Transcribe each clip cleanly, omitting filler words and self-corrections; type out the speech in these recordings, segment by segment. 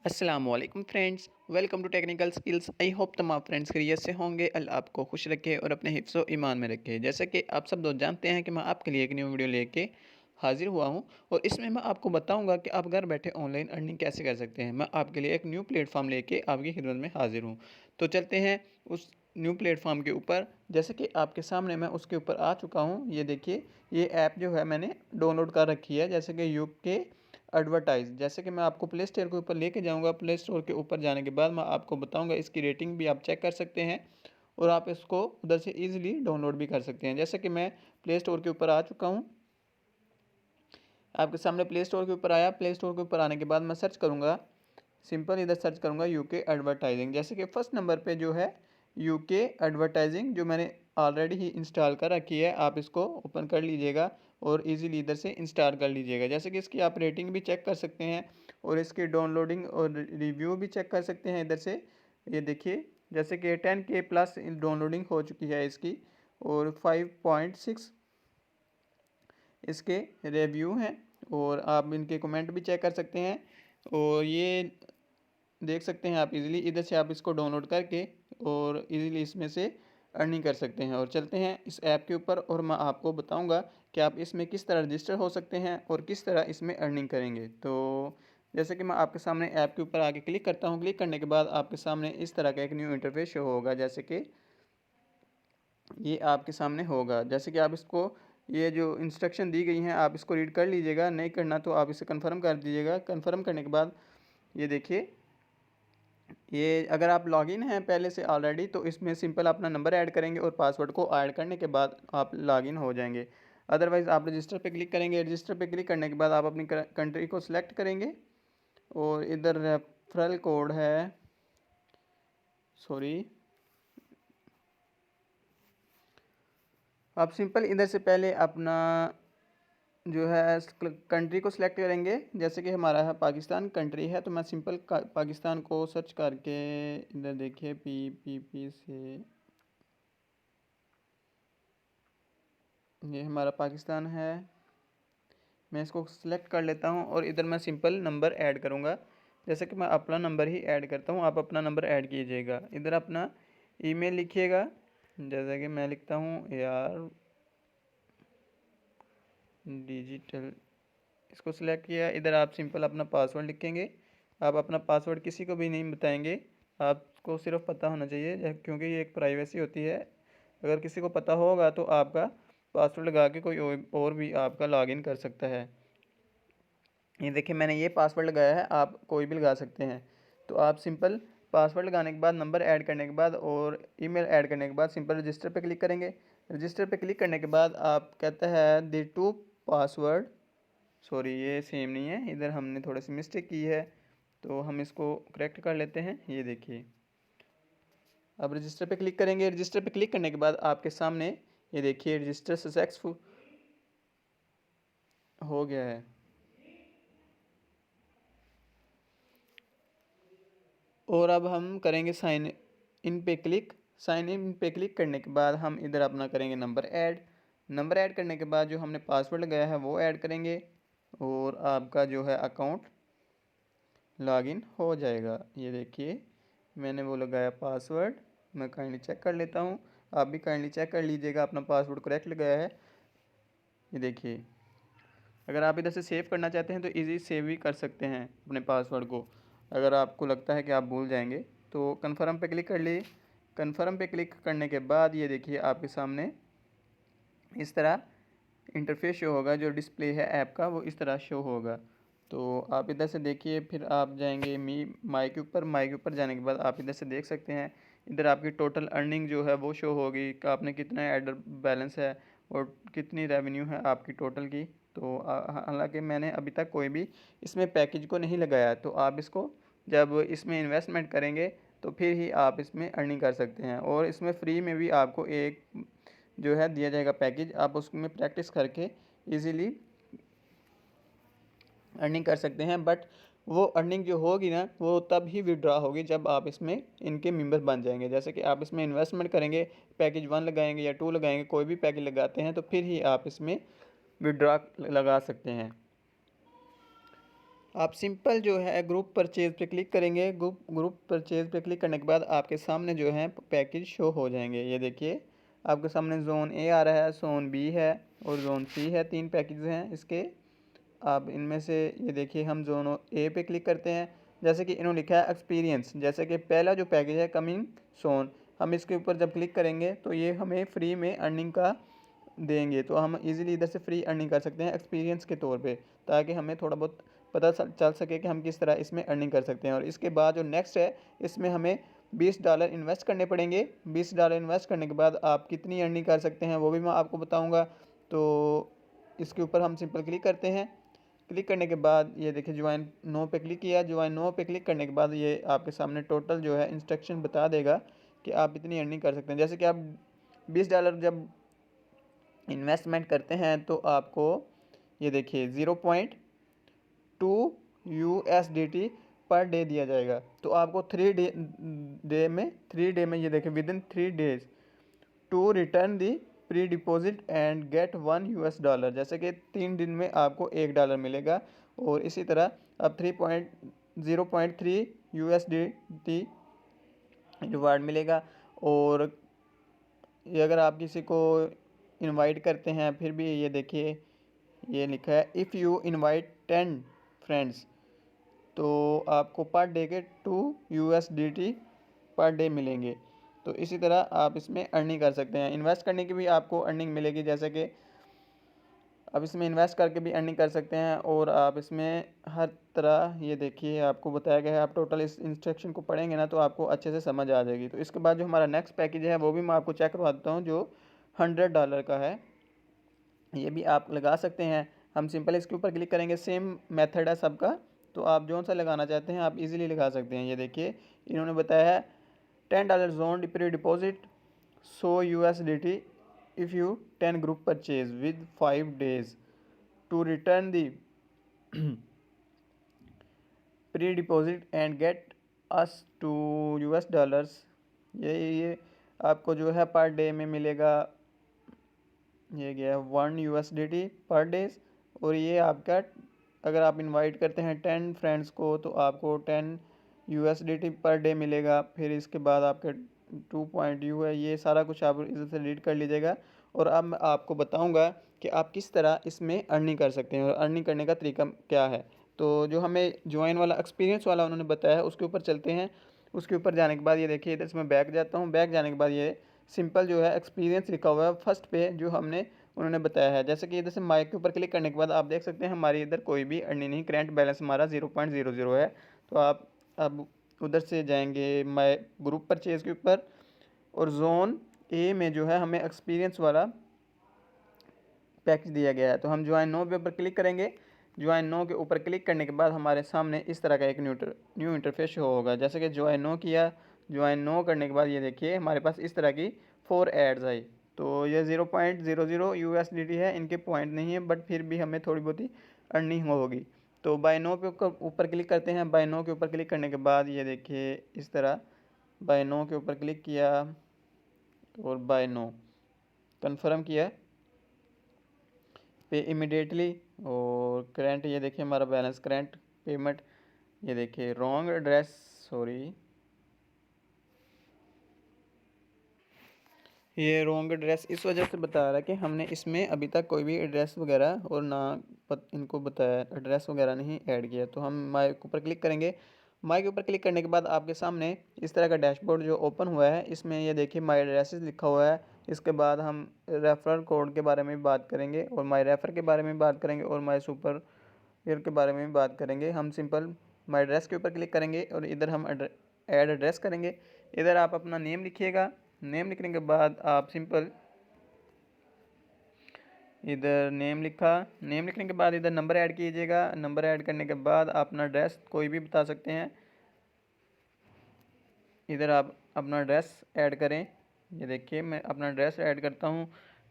अस्सलामुअलैकुम friends, welcome to technical skills. I hope तमाम friends खैरियत से होंगे। अल्लाह आपको खुश रखे और अपने हिफ्ज़ व ईमान में रखे। जैसा कि आप सब दोस्त जानते हैं कि मैं आपके लिए एक न्यू वीडियो लेके हाज़िर हुआ हूं और इसमें मैं आपको बताऊंगा कि आप घर बैठे ऑनलाइन अर्निंग कैसे कर सकते हैं। मैं आपके लिए एक न्यू प्लेटफॉर्म लेके आपकी खिदमत में हाज़िर हूँ। तो चलते हैं उस न्यू प्लेटफॉर्म के ऊपर। जैसे कि आपके सामने मैं उसके ऊपर आ चुका हूँ। ये देखिए, ये ऐप जो है मैंने डाउनलोड कर रखी है, जैसे कि यूके एडवर्टाइज़। जैसे कि मैं आपको प्ले स्टोर के ऊपर लेके जाऊंगा। प्ले स्टोर के ऊपर जाने के बाद मैं आपको बताऊंगा, इसकी रेटिंग भी आप चेक कर सकते हैं और आप इसको उधर से इजीली डाउनलोड भी कर सकते हैं। जैसे कि मैं प्ले स्टोर के ऊपर आ चुका हूं, आपके सामने प्ले स्टोर के ऊपर आया। प्ले स्टोर के ऊपर आने के बाद मैं सर्च करूँगा, सिंपल इधर सर्च करूँगा यूके एडवर्टाइजिंग। जैसे कि फर्स्ट नंबर पे जो है यूके एडवर्टाइजिंग, जो मैंने ऑलरेडी ही इंस्टॉल कर रखी है, आप इसको ओपन कर लीजिएगा और इजीली इधर से इंस्टॉल कर लीजिएगा। जैसे कि इसकी आप रेटिंग भी चेक कर सकते हैं और इसकी डाउनलोडिंग और रिव्यू भी चेक कर सकते हैं इधर से। ये देखिए, जैसे कि 10K प्लस डाउनलोडिंग हो चुकी है इसकी और 5.6 इसके रिव्यू हैं और आप इनके कमेंट भी चेक कर सकते हैं और ये देख सकते हैं आप इजीली। इधर से आप इसको डाउनलोड करके और इजीली इसमें से अर्निंग कर सकते हैं। और चलते हैं इस ऐप के ऊपर और मैं आपको बताऊंगा कि आप इसमें किस तरह रजिस्टर हो सकते हैं और किस तरह इसमें अर्निंग करेंगे। तो जैसे कि मैं आपके सामने ऐप के ऊपर आके क्लिक करता हूँ। क्लिक करने के बाद आपके सामने इस तरह का एक न्यू इंटरफेस शो होगा। जैसे कि ये आपके सामने होगा। जैसे कि आप इसको, ये जो इंस्ट्रक्शन दी गई हैं आप इसको रीड कर लीजिएगा। नहीं करना तो आप इसे कन्फर्म कर दीजिएगा। कन्फर्म करने के बाद ये देखिए, ये अगर आप लॉगिन हैं पहले से ऑलरेडी तो इसमें सिंपल अपना नंबर ऐड करेंगे और पासवर्ड को ऐड करने के बाद आप लॉगिन हो जाएंगे। अदरवाइज़ आप रजिस्टर पे क्लिक करेंगे। रजिस्टर पे क्लिक करने के बाद आप अपनी कंट्री को सिलेक्ट करेंगे और इधर रेफरल कोड है, सॉरी, आप सिंपल इधर से पहले अपना जो है कंट्री को सिलेक्ट करेंगे। जैसे कि हमारा है पाकिस्तान कंट्री है, तो मैं सिंपल पाकिस्तान को सर्च करके इधर देखिए पी से, ये हमारा पाकिस्तान है, मैं इसको सिलेक्ट कर लेता हूँ और इधर मैं सिंपल नंबर ऐड करूँगा। जैसे कि मैं अपना नंबर ही ऐड करता हूँ, आप अपना नंबर ऐड कीजिएगा। इधर अपना ईमेल लिखिएगा। जैसे कि मैं लिखता हूँ यार डिजिटल, इसको सिलेक्ट किया। इधर आप सिंपल अपना पासवर्ड लिखेंगे। आप अपना पासवर्ड किसी को भी नहीं बताएंगे, आपको सिर्फ पता होना चाहिए, क्योंकि ये एक प्राइवेसी होती है। अगर किसी को पता होगा तो आपका पासवर्ड लगा के कोई और भी आपका लॉगिन कर सकता है। ये देखिए, मैंने ये पासवर्ड लगाया है, आप कोई भी लगा सकते हैं। तो आप सिंपल पासवर्ड लगाने के बाद, नंबर ऐड करने के बाद और ईमेल ऐड करने के बाद सिंपल रजिस्टर पे क्लिक करेंगे। रजिस्टर पे क्लिक करने के बाद आप कहता है द टू पासवर्ड, सॉरी ये सेम नहीं है, इधर हमने थोड़ी सी मिस्टेक की है तो हम इसको करेक्ट कर लेते हैं। ये देखिए, अब रजिस्टर पे क्लिक करेंगे। रजिस्टर पे क्लिक करने के बाद आपके सामने ये देखिए रजिस्टर सक्सेसफुल हो गया है। और अब हम करेंगे साइन इन पे क्लिक। साइन इन पे क्लिक करने के बाद हम इधर अपना करेंगे नंबर ऐड। नंबर ऐड करने के बाद जो हमने पासवर्ड लगाया है वो ऐड करेंगे और आपका जो है अकाउंट लॉगिन हो जाएगा। ये देखिए, मैंने वो लगाया पासवर्ड, मैं काइंडली चेक कर लेता हूँ। आप भी काइंडली चेक कर लीजिएगा अपना पासवर्ड करेक्ट लगाया है। ये देखिए, अगर आप इधर से सेव करना चाहते हैं तो इजी सेव भी कर सकते हैं अपने पासवर्ड को। अगर आपको लगता है कि आप भूल जाएंगे तो कन्फर्म पे क्लिक कर लिए। कन्फर्म पे क्लिक करने के बाद ये देखिए आपके सामने इस तरह इंटरफेस शो होगा। जो डिस्प्ले है ऐप का वो इस तरह शो होगा। तो आप इधर से देखिए, फिर आप जाएंगे माई के ऊपर। माई के ऊपर जाने के बाद आप इधर से देख सकते हैं, इधर आपकी टोटल अर्निंग जो है वो शो होगी कि आपने कितना एडर बैलेंस है और कितनी रेवेन्यू है आपकी टोटल की। तो हालांकि मैंने अभी तक कोई भी इसमें पैकेज को नहीं लगाया, तो आप इसको जब इसमें इन्वेस्टमेंट करेंगे तो फिर ही आप इसमें अर्निंग कर सकते हैं। और इसमें फ्री में भी आपको एक जो है दिया जाएगा पैकेज, आप उसमें प्रैक्टिस करके इजीली अर्निंग कर सकते हैं। बट वो अर्निंग जो होगी ना वो तब ही विड्रॉ होगी जब आप इसमें इनके मेंबर बन जाएंगे। जैसे कि आप इसमें इन्वेस्टमेंट करेंगे, पैकेज 1 लगाएंगे या 2 लगाएंगे, कोई भी पैकेज लगाते हैं तो फिर ही आप इसमें विड्रॉ लगा सकते हैं। आप सिंपल जो है ग्रुप परचेज़ पे क्लिक करेंगे। ग्रुप परचेज़ पे क्लिक करने के बाद आपके सामने जो है पैकेज शो हो जाएंगे। ये देखिए आपके सामने ज़ोन ए आ रहा है, ज़ोन बी है और ज़ोन सी है। 3 पैकेज हैं इसके। आप इनमें से ये देखिए हम ज़ोन ए पे क्लिक करते हैं। जैसे कि इन्होंने लिखा है एक्सपीरियंस, जैसे कि पहला जो पैकेज है कमिंग सोन, हम इसके ऊपर जब क्लिक करेंगे तो ये हमें फ्री में अर्निंग का देंगे। तो हम इजीली इधर से फ्री अर्निंग कर सकते हैं एक्सपीरियंस के तौर पे, ताकि हमें थोड़ा बहुत पता चल सके कि हम किस तरह इसमें अर्निंग कर सकते हैं। और इसके बाद जो नेक्स्ट है, इसमें हमें $20 इन्वेस्ट करने पड़ेंगे। $20 इन्वेस्ट करने के बाद आप कितनी अर्निंग कर सकते हैं वो भी मैं आपको बताऊँगा। तो इसके ऊपर हम सिंपल क्लिक करते हैं। क्लिक करने के बाद ये देखिए ज्वाइन नो पे क्लिक किया। ज्वाइन नो पे क्लिक करने के बाद ये आपके सामने टोटल जो है इंस्ट्रक्शन बता देगा कि आप इतनी अर्निंग कर सकते हैं। जैसे कि आप $20 जब इन्वेस्टमेंट करते हैं तो आपको ये देखिए 0.2 USDT पर डे दिया जाएगा। तो आपको 3 डे में ये देखिए with in 3 days to return the pre deposit and get $1। जैसे कि 3 दिन में आपको $1 मिलेगा। और इसी तरह अब 0.3 USDT रिवार्ड मिलेगा। और ये अगर आप किसी को इनवाइट करते हैं फिर भी ये देखिए ये लिखा है इफ़ यू इनवाइट 10 फ्रेंड्स, तो आपको पर डे के 2 USDT पर डे मिलेंगे। तो इसी तरह आप इसमें अर्निंग कर सकते हैं। इन्वेस्ट करने की भी आपको अर्निंग मिलेगी, जैसे कि आप इसमें इन्वेस्ट करके भी अर्निंग कर सकते हैं। और आप इसमें हर तरह ये देखिए आपको बताया गया है। आप टोटल इस इंस्ट्रक्शन को पढ़ेंगे ना तो आपको अच्छे से समझ आ जाएगी। तो इसके बाद जो हमारा नेक्स्ट पैकेज है वो भी मैं आपको चेक करवा देता हूँ, जो $100 का है। ये भी आप लगा सकते हैं। हम सिंपल इसके ऊपर क्लिक करेंगे, सेम मेथड है सबका। तो आप जो सा लगाना चाहते हैं आप इजीली लगा सकते हैं। ये देखिए इन्होंने बताया है $10 zone pre deposit 100 USDT if you 10 group purchase with 5 days to return the pre deposit and get us to $। ये आपको जो है पर डे में मिलेगा, ये गया 1 USDT पर डेज। और ये आपका अगर आप इनवाइट करते हैं 10 फ्रेंड्स को तो आपको 10 USDT पर डे मिलेगा। फिर इसके बाद आपके 2.U है, ये सारा कुछ आप इधर से रीड कर लीजिएगा। और अब मैं आपको बताऊंगा कि आप किस तरह इसमें अर्निंग कर सकते हैं और अर्निंग करने का तरीका क्या है। तो जो हमें ज्वाइन वाला एक्सपीरियंस वाला उन्होंने बताया है उसके ऊपर चलते हैं। उसके ऊपर जाने के बाद ये देखिए इधर से मैं बैक जाता हूँ। बैक जाने के बाद ये सिंपल जो है एक्सपीरियंस लिखा हुआ है फर्स्ट पे जो हमने उन्होंने बताया है। जैसे कि इधर से माइक के ऊपर क्लिक करने के बाद आप देख सकते हैं हमारी इधर कोई भी अर्निंग नहीं, करेंट बैलेंस हमारा 0.00 है। तो आप अब उधर से जाएंगे माई ग्रुप परचेज़ के ऊपर और जोन ए में जो है हमें एक्सपीरियंस वाला पैकेज दिया गया है। तो हम ज्वाइन नो के ऊपर क्लिक करेंगे। ज्वाइन नो के ऊपर क्लिक करने के बाद हमारे सामने इस तरह का एक न्यू इंटरफेस शो होगा। जैसे कि ज्वाइन नो किया, ज्वाइन नो करने के बाद ये देखिए हमारे पास इस तरह की 4 एड्स आई। तो ये 0.00 USDT है, इनके पॉइंट नहीं है बट फिर भी हमें थोड़ी बहुत ही अर्निंग होगी। तो बाय नो पे ऊपर क्लिक करते हैं। बाय नो के ऊपर क्लिक करने के बाद ये देखिए इस तरह बाय नो के ऊपर क्लिक किया और बाय नो कन्फर्म किया पे इमिडिएटली। और करेंट ये देखिए हमारा बैलेंस करेंट पेमेंट, ये देखिए रॉन्ग एड्रेस, सॉरी ये रॉन्ग एड्रेस इस वजह से बता रहा है कि हमने इसमें अभी तक कोई भी एड्रेस वगैरह और ना इनको बताया एड्रेस वगैरह नहीं ऐड किया। तो हम माई के ऊपर क्लिक करेंगे। माई के ऊपर क्लिक करने के बाद आपके सामने इस तरह का डैशबोर्ड जो ओपन हुआ है, इसमें ये देखिए माई एड्रेसेस लिखा हुआ है। इसके बाद हम रेफरल कोड के बारे में भी बात करेंगे और माई रेफर के बारे में बात करेंगे और माई सुपर के बारे में भी बात करेंगे। हम सिंपल माई एड्रेस के ऊपर क्लिक करेंगे और इधर हम ऐड एड्रेस करेंगे। इधर आप अपना नेम लिखिएगा। नेम लिखने के बाद आप सिंपल इधर नेम लिखा। नेम लिखने के बाद इधर नंबर ऐड कीजिएगा। नंबर ऐड करने के बाद अपना एड्रेस कोई भी बता सकते हैं। इधर आप अपना एड्रेस ऐड करें। ये देखिए मैं अपना एड्रेस ऐड करता हूँ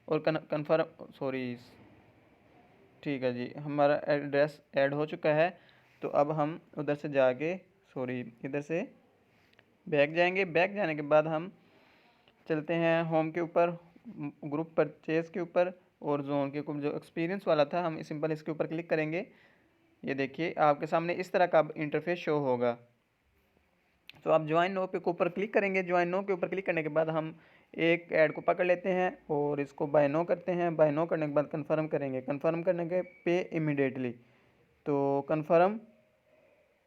और कन्फर्म, सॉरी ठीक है जी हमारा एड्रेस ऐड हो चुका है। तो अब हम उधर से जाके सॉरी इधर से बैक जाएंगे। बैक जाने के बाद हम चलते हैं होम के ऊपर, ग्रुप परचेज़ के ऊपर और जोन के ऊपर। जो एक्सपीरियंस वाला था हम सिंपल इसके ऊपर क्लिक करेंगे। ये देखिए आपके सामने इस तरह का इंटरफेस शो होगा। तो आप ज्वाइन नो पे ऊपर क्लिक करेंगे। ज्वाइन नो के ऊपर क्लिक करने के बाद हम एक ऐड को पकड़ लेते हैं और इसको बाय नो करते हैं। बाय नो करने के बाद कन्फर्म करेंगे। कन्फर्म करने के पे इमीडिएटली, तो कन्फर्म,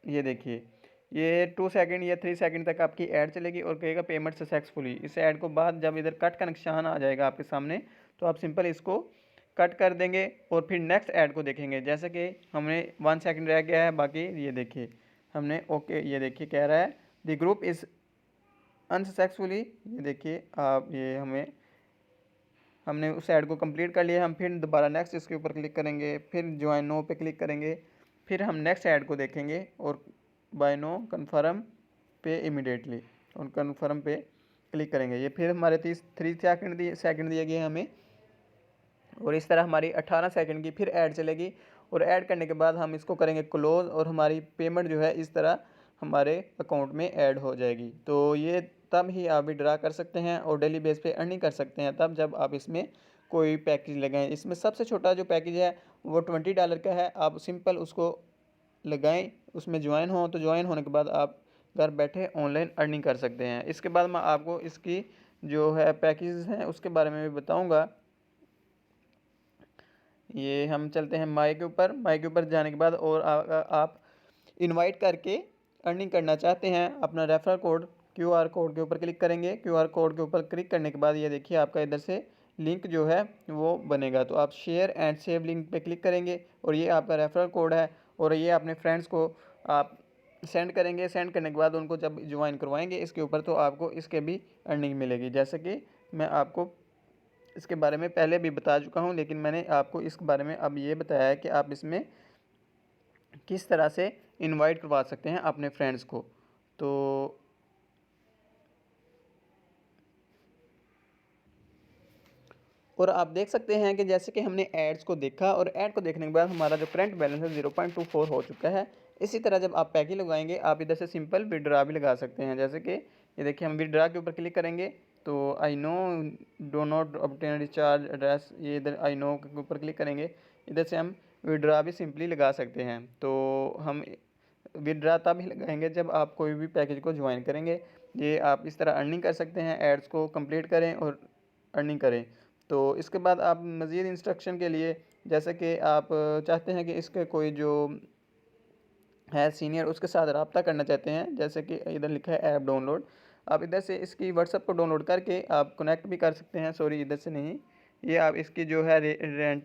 ये देखिए ये 2 सेकंड या 3 सेकंड तक आपकी ऐड चलेगी और कहेगा पेमेंट सक्सेसफुली। इस ऐड को बाद जब इधर कट का निशान आ जाएगा आपके सामने, तो आप सिंपल इसको कट कर देंगे और फिर नेक्स्ट ऐड को देखेंगे। जैसे कि हमने 1 सेकंड रह गया है, बाकी ये देखिए हमने ओके, ये देखिए कह रहा है द ग्रुप इज़ अनसक्सेसफुली। ये देखिए आप, ये हमने उस ऐड को कंप्लीट कर लिया। हम फिर दोबारा नेक्स्ट इसके ऊपर क्लिक करेंगे, फिर ज्वाइन नो पे क्लिक करेंगे, फिर हम नेक्स्ट ऐड को देखेंगे और बाय नो कन्फर्म पे इमीडिएटली और कन्फर्म पे क्लिक करेंगे। ये फिर हमारे 3 सेकंड दिए गए हमें और इस तरह हमारी 18 सेकंड की फिर ऐड चलेगी और ऐड करने के बाद हम इसको करेंगे क्लोज और हमारी पेमेंट जो है इस तरह हमारे अकाउंट में ऐड हो जाएगी। तो ये तब ही आप विड्रा कर सकते हैं और डेली बेस पे अर्निंग कर सकते हैं, तब जब आप इसमें कोई पैकेज लगाएं। इसमें सबसे छोटा जो पैकेज है वो $20 का है। आप सिंपल उसको लगाएं, उसमें ज्वाइन हो, तो ज्वाइन होने के बाद आप घर बैठे ऑनलाइन अर्निंग कर सकते हैं। इसके बाद मैं आपको इसकी जो है पैकेज हैं उसके बारे में भी बताऊँगा। ये हम चलते हैं माई के ऊपर। माई के ऊपर जाने के बाद और आप इनवाइट करके अर्निंग करना चाहते हैं, अपना रेफरल कोड क्यूआर कोड के ऊपर क्लिक करेंगे। क्यूआर कोड के ऊपर क्लिक करने के बाद ये देखिए आपका इधर से लिंक जो है वो बनेगा, तो आप शेयर एंड सेव लिंक पे क्लिक करेंगे और ये आपका रेफरल कोड है और ये अपने फ्रेंड्स को आप सेंड करेंगे। सेंड करने के बाद उनको जब ज्वाइन करवाएंगे इसके ऊपर, तो आपको इसके भी अर्निंग मिलेगी। जैसे कि मैं आपको इसके बारे में पहले भी बता चुका हूँ, लेकिन मैंने आपको इस बारे में अब ये बताया है कि आप इसमें किस तरह से इनवाइट करवा सकते हैं अपने फ्रेंड्स को। तो और आप देख सकते हैं कि जैसे कि हमने एड्स को देखा और ऐड को देखने के बाद हमारा जो करंट बैलेंस है 0.24 हो चुका है। इसी तरह जब आप पैकेज लगाएंगे आप इधर से सिंपल विड्रा भी लगा सकते हैं। जैसे कि ये देखिए हम विड्रा के ऊपर क्लिक करेंगे तो I know do not obtain recharge address, ये इधर आई नो के ऊपर क्लिक करेंगे। इधर से हम विड्रा भी सिंपली लगा सकते हैं। तो हम विड्रा तब ही लगाएंगे जब आप कोई भी पैकेज को ज्वाइन करेंगे। ये आप इस तरह अर्निंग कर सकते हैं, एड्स को कंप्लीट करें और अर्निंग करें। तो इसके बाद आप मज़ीद इंस्ट्रक्शन के लिए, जैसे कि आप चाहते हैं कि इसके कोई जो है सीनियर उसके साथ रब्ता करना चाहते हैं, जैसे कि इधर लिखा है ऐप डाउनलोड, आप इधर से इसकी व्हाट्सएप को डाउनलोड करके आप कनेक्ट भी कर सकते हैं। सॉरी इधर से नहीं, ये आप इसकी जो है रेंट,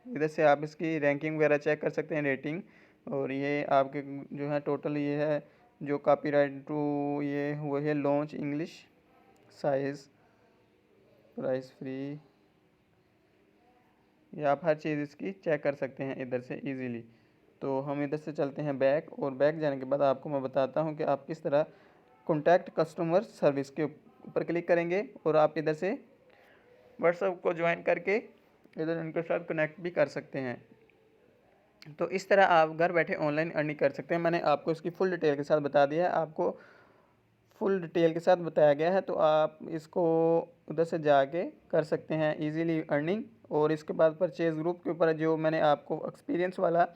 इधर से आप इसकी रैंकिंग वगैरह चेक कर सकते हैं, रेटिंग। और ये आपके जो है टोटल ये है जो कॉपीराइट टू, ये हुआ है launch English, size, price free, ये आप हर चीज़ इसकी चेक कर सकते हैं इधर से इजीली। तो हम इधर से चलते हैं बैक और बैक जाने के बाद आपको मैं बताता हूँ कि आप किस तरह कॉन्टैक्ट कस्टमर सर्विस के ऊपर क्लिक करेंगे और आप इधर से व्हाट्सएप को ज्वाइन करके इधर उनके साथ कनेक्ट भी कर सकते हैं। तो इस तरह आप घर बैठे ऑनलाइन अर्निंग कर सकते हैं। मैंने आपको इसकी फुल डिटेल के साथ बता दिया है, आपको फुल डिटेल के साथ बताया गया है, तो आप इसको उधर से जाके कर सकते हैं इजीली अर्निंग। और इसके बाद परचेज़ ग्रुप के ऊपर जो मैंने आपको एक्सपीरियंस वाला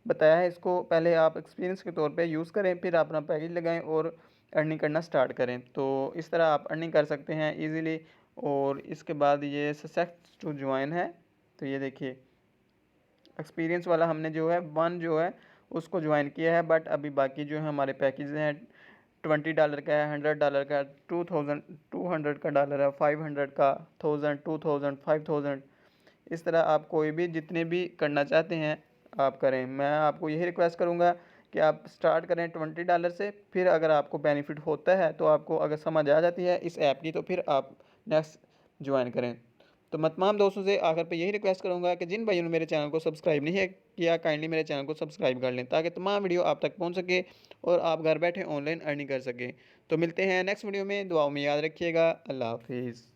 बताया है, इसको पहले आप एक्सपीरियंस के तौर पे यूज़ करें, फिर अपना पैकेज लगाएं और अर्निंग करना स्टार्ट करें। तो इस तरह आप अर्निंग कर सकते हैं इजीली। और इसके बाद ये सक्सेस टू ज्वाइन है, तो ये देखिए एक्सपीरियंस वाला हमने जो है 1 जो है उसको ज्वाइन किया है, बट अभी बाकी जो है हमारे पैकेज हैं $20 का है, $100 का, 200 का डॉलर है, 500 का, 1000, 2000, 5000। इस तरह आप कोई भी जितने भी करना चाहते हैं आप करें। मैं आपको यही रिक्वेस्ट करूँगा कि आप स्टार्ट करें $20 से, फिर अगर आपको बेनिफिट होता है तो आपको अगर समझ आ जाती है इस ऐप की, तो फिर आप नेक्स्ट ज्वाइन करें। तो मैं तमाम दोस्तों से आखिर पे यही रिक्वेस्ट करूँगा कि जिन भाइयों ने मेरे चैनल को सब्सक्राइब नहीं किया, काइंडली मेरे चैनल को सब्सक्राइब कर लें ताकि तमाम वीडियो आप तक पहुँच सके और आप घर बैठे ऑनलाइन अर्निंग कर सकें। तो मिलते हैं नेक्स्ट वीडियो में, दुआओं में याद रखिएगा। अल्लाह हाफिज़।